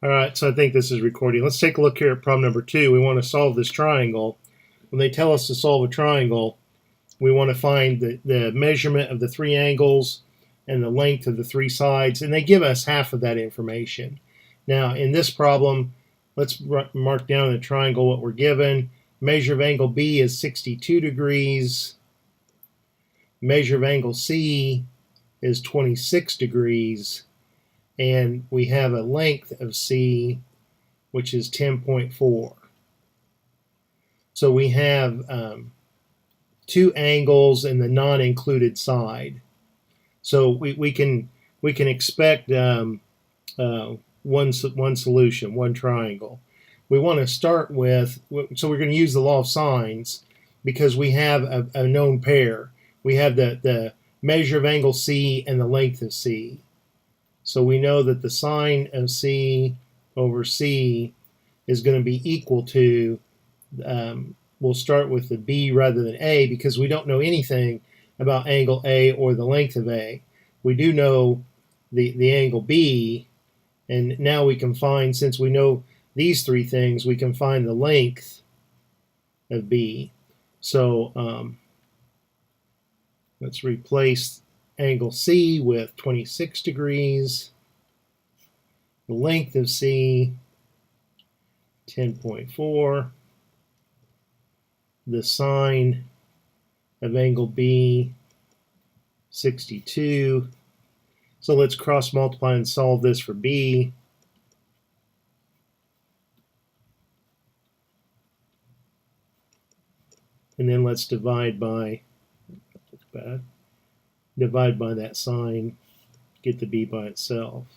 All right, so I think this is recording. Let's take a look here at problem number 2. We want to solve this triangle. When they tell us to solve a triangle, we want to find the measurement of the three angles and the length of the three sides, and they give us half of that information. Now, in this problem, let's mark down in the triangle what we're given. Measure of angle B is 62 degrees. Measure of angle C is 26 degrees. And we have a length of C, which is 10.4. So we have two angles in the non-included side. So we can expect one solution, one triangle. We want to start with, so we're going to use the law of sines because we have a known pair. We have the measure of angle C and the length of C. So we know that the sine of C over C is going to be equal to, we'll start with the B rather than A because we don't know anything about angle A or the length of A. We do know the angle B, and now we can find, since we know these three things, we can find the length of B. So let's replace angle C with 26 degrees. The length of C, 10.4. The sine of angle B, 62. So let's cross multiply and solve this for B. And then let's divide by that sine, get the B by itself.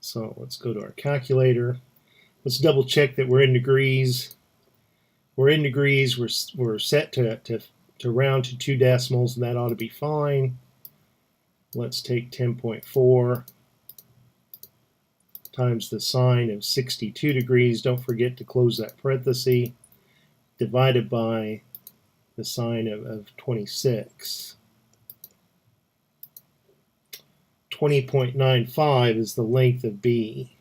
So let's go to our calculator. Let's double check that we're in degrees. We're in degrees. We're set to round to 2 decimals, and that ought to be fine. Let's take 10.4 times the sine of 62 degrees. Don't forget to close that parenthesis. Divided by the sine of 26. 20.95 is the length of B.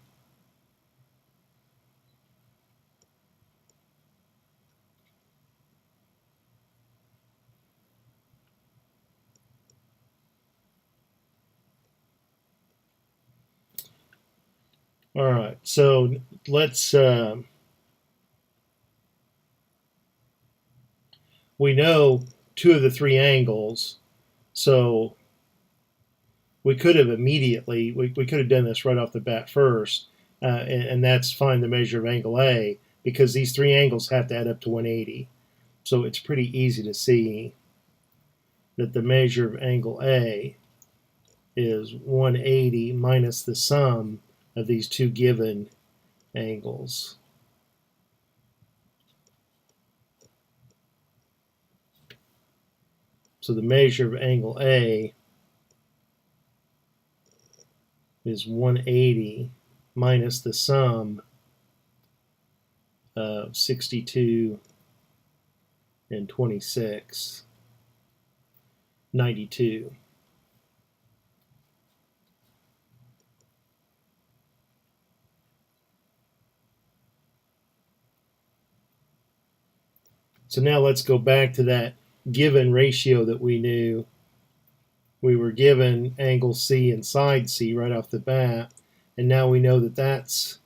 All right, so let's we know two of the three angles, so we could have immediately, we could have done this right off the bat first, and that's find the measure of angle A, because these three angles have to add up to 180. So it's pretty easy to see that the measure of angle A is 180 minus the sum of these two given angles. So the measure of angle A is 180 minus the sum of 62 and 26, 92. So now let's go back to that given ratio that we knew. We were given angle C and side C right off the bat, and now we know that that's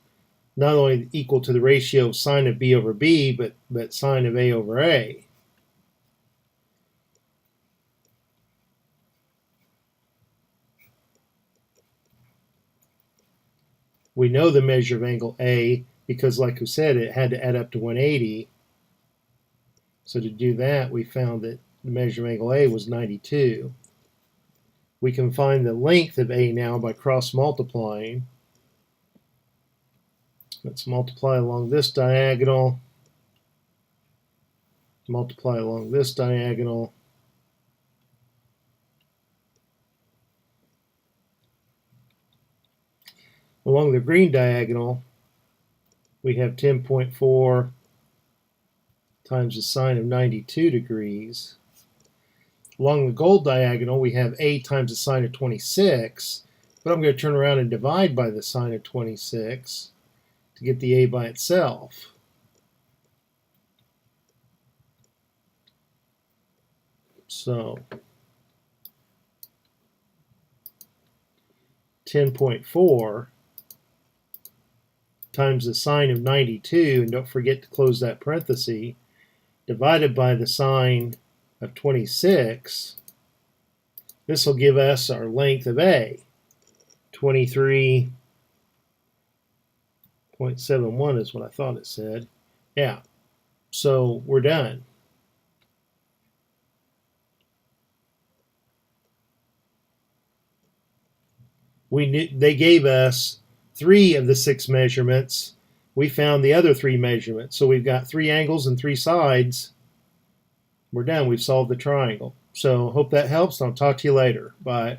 not only equal to the ratio of sine of B over B, but sine of A over A. We know the measure of angle A because, like we said, it had to add up to 180. So to do that, we found that the measure of angle A was 92. We can find the length of A now by cross multiplying. Let's multiply along this diagonal, multiply along this diagonal. Along the green diagonal, we have 10.4 times the sine of 92 degrees. Along the gold diagonal, we have a times the sine of 26, but I'm going to turn around and divide by the sine of 26 to get the a by itself. So 10.4 times the sine of 92, and don't forget to close that parenthesis, divided by the sine of 26. This will give us our length of A, 23.71 is what I thought it said. Yeah, so we're done. They gave us 3 of the 6 measurements. We found the other 3 measurements. So we've got 3 angles and 3 sides. We're done. We've solved the triangle. So hope that helps. I'll talk to you later. Bye.